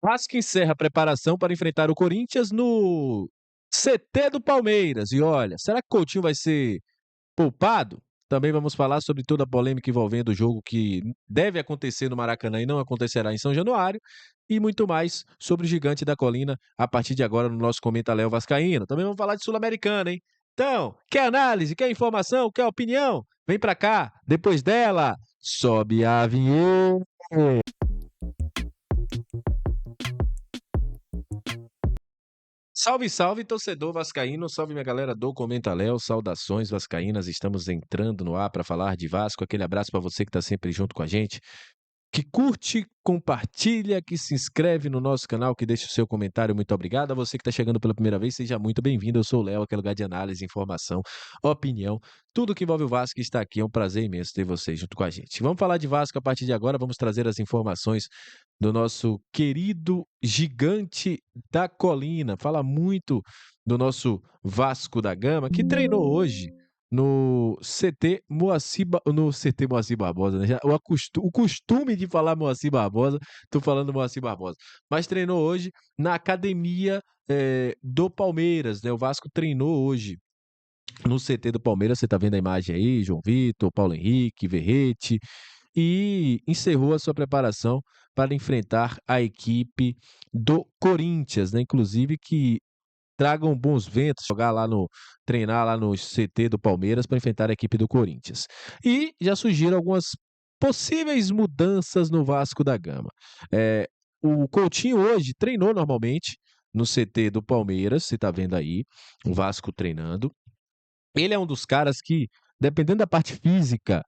Vasco encerra a preparação para enfrentar o Corinthians no CT do Palmeiras. E olha, será que Coutinho vai ser poupado? Também vamos falar sobre toda a polêmica envolvendo o jogo que deve acontecer no Maracanã e não acontecerá em São Januário. E muito mais sobre o Gigante da Colina a partir de agora no nosso Comenta Léo Vascaíno. Também vamos falar de Sul-Americana, hein? Então, quer análise, quer informação, quer opinião? Vem pra cá, depois dela, sobe a vinheta. Salve, salve, torcedor vascaíno, salve minha galera do Comenta Léo, saudações vascaínas, estamos entrando no ar para falar de Vasco, aquele abraço para você que está sempre junto com a gente, que curte, compartilha, que se inscreve no nosso canal, que deixa o seu comentário, muito obrigado. A você que está chegando pela primeira vez, seja muito bem-vindo, eu sou o Léo, aquele lugar de análise, informação, opinião, tudo que envolve o Vasco está aqui, é um prazer imenso ter você junto com a gente. Vamos falar de Vasco a partir de agora, vamos trazer as informações do nosso querido Gigante da Colina, fala muito do nosso Vasco da Gama, que treinou hoje no CT Moacir Barbosa, né? O costume de falar Moacir Barbosa, tô falando Moacir Barbosa, mas treinou hoje na academia do Palmeiras, né? O Vasco treinou hoje no CT do Palmeiras, você tá vendo a imagem aí, João Vitor, Paulo Henrique, Verrete, e encerrou a sua preparação para enfrentar a equipe do Corinthians, né? Inclusive que tragam bons ventos, treinar lá no CT do Palmeiras para enfrentar a equipe do Corinthians. E já surgiram algumas possíveis mudanças no Vasco da Gama. O Coutinho hoje treinou normalmente no CT do Palmeiras, você está vendo aí, o Vasco treinando. Ele é um dos caras que, dependendo da parte física,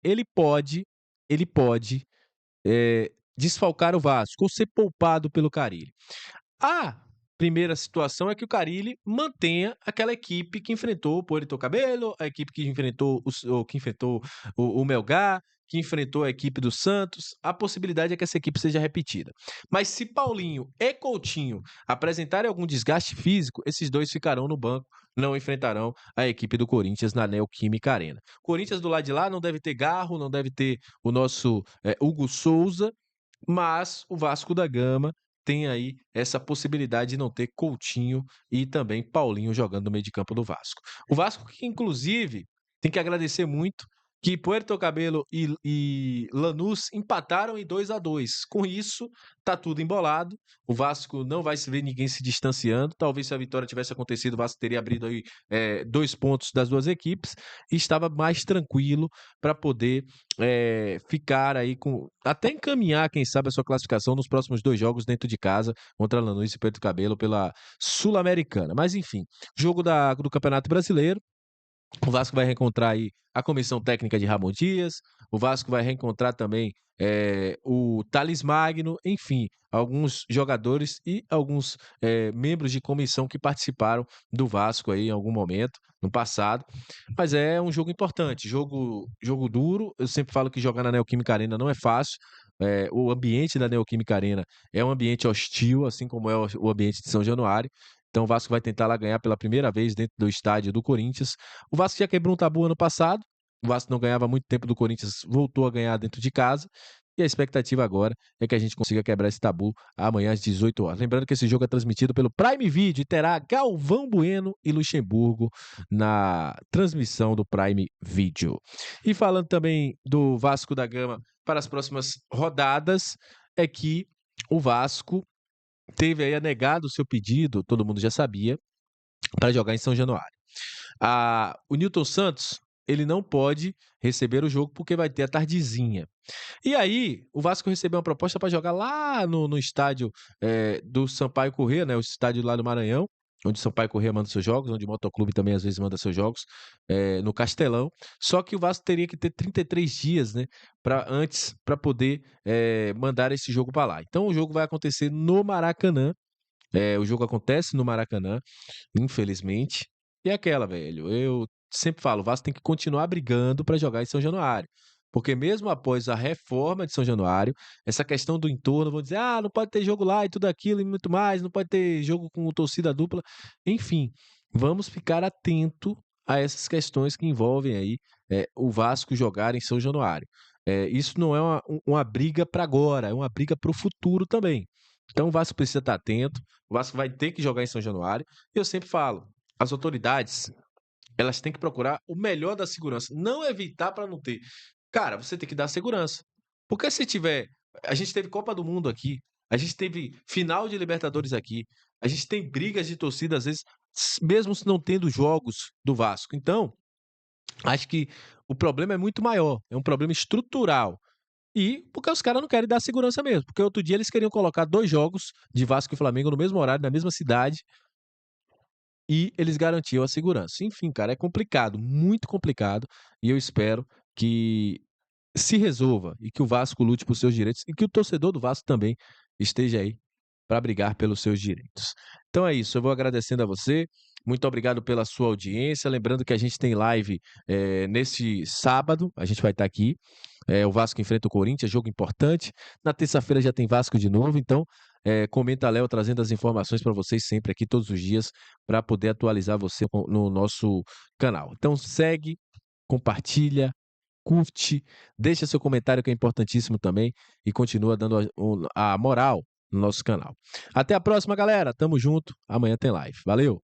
ele pode desfalcar o Vasco ou ser poupado pelo Carille. A primeira situação é que o Carille mantenha aquela equipe que enfrentou o Puerto Cabello, a equipe que enfrentou o Melgar, que enfrentou a equipe do Santos. A possibilidade é que essa equipe seja repetida. Mas se Paulinho e Coutinho apresentarem algum desgaste físico, esses dois ficarão no banco, não enfrentarão a equipe do Corinthians na Neoquímica Arena. Corinthians do lado de lá não deve ter Garro, não deve ter o nosso Hugo Souza, mas o Vasco da Gama tem aí essa possibilidade de não ter Coutinho e também Paulinho jogando no meio de campo do Vasco. O Vasco que, inclusive, tem que agradecer muito que Puerto Cabello e Lanús empataram em 2-2. Com isso, tá tudo embolado. O Vasco não vai se ver ninguém se distanciando. Talvez se a vitória tivesse acontecido, o Vasco teria abrido aí 2 pontos das duas equipes e estava mais tranquilo para poder ficar aí até encaminhar, quem sabe, a sua classificação nos próximos 2 jogos dentro de casa contra Lanús e Puerto Cabello pela Sul-Americana. Mas enfim, jogo do Campeonato Brasileiro. O Vasco vai reencontrar aí a comissão técnica de Ramon Dias, o Vasco vai reencontrar também o Thales Magno, enfim, alguns jogadores e alguns membros de comissão que participaram do Vasco aí em algum momento, no passado. Mas é um jogo importante, jogo duro. Eu sempre falo que jogar na Neoquímica Arena não é fácil. O ambiente da Neoquímica Arena é um ambiente hostil, assim como é o ambiente de São Januário. Então o Vasco vai tentar lá ganhar pela primeira vez dentro do estádio do Corinthians. O Vasco já quebrou um tabu ano passado. O Vasco não ganhava há muito tempo do Corinthians, voltou a ganhar dentro de casa. E a expectativa agora é que a gente consiga quebrar esse tabu amanhã às 18 horas. Lembrando que esse jogo é transmitido pelo Prime Video e terá Galvão Bueno e Luxemburgo na transmissão do Prime Video. E falando também do Vasco da Gama para as próximas rodadas, é que o Vasco teve aí negado o seu pedido, todo mundo já sabia, para jogar em São Januário. O Nilton Santos, ele não pode receber o jogo porque vai ter a tardezinha. E aí, o Vasco recebeu uma proposta para jogar lá no estádio do Sampaio Corrêa, né, o estádio lá do Maranhão, onde o Sampaio Corrêa manda seus jogos, onde o Motoclube também às vezes manda seus jogos, no Castelão. Só que o Vasco teria que ter 33 dias, né, para poder mandar esse jogo para lá. Então o jogo vai acontecer no Maracanã. O jogo acontece no Maracanã, infelizmente. E é aquela, velho, eu sempre falo, o Vasco tem que continuar brigando para jogar em São Januário. Porque mesmo após a reforma de São Januário, essa questão do entorno, vão dizer, não pode ter jogo lá e tudo aquilo e muito mais, não pode ter jogo com torcida dupla. Enfim, vamos ficar atento a essas questões que envolvem aí o Vasco jogar em São Januário. Isso não é uma briga para agora, é uma briga para o futuro também. Então o Vasco precisa estar atento, o Vasco vai ter que jogar em São Januário. E eu sempre falo, as autoridades, elas têm que procurar o melhor da segurança, não evitar para não ter. Cara, você tem que dar segurança. Porque se tiver. A gente teve Copa do Mundo aqui, a gente teve final de Libertadores aqui, a gente tem brigas de torcida, às vezes, mesmo se não tendo jogos do Vasco. Então, acho que o problema é muito maior, é um problema estrutural. E porque os caras não querem dar segurança mesmo. Porque outro dia eles queriam colocar 2 jogos de Vasco e Flamengo no mesmo horário, na mesma cidade, e eles garantiam a segurança. Enfim, cara, é complicado, muito complicado, e eu espero que se resolva e que o Vasco lute por seus direitos e que o torcedor do Vasco também esteja aí para brigar pelos seus direitos. Então é isso, eu vou agradecendo a você. Muito obrigado pela sua audiência. Lembrando que a gente tem live nesse sábado, a gente vai estar aqui. O Vasco enfrenta o Corinthians, jogo importante. Na terça-feira já tem Vasco de novo, então comenta Léo trazendo as informações para vocês sempre aqui, todos os dias, para poder atualizar você no nosso canal. Então segue, compartilha, curte, deixa seu comentário que é importantíssimo também e continua dando a moral no nosso canal. Até a próxima, galera. Tamo junto. Amanhã tem live. Valeu!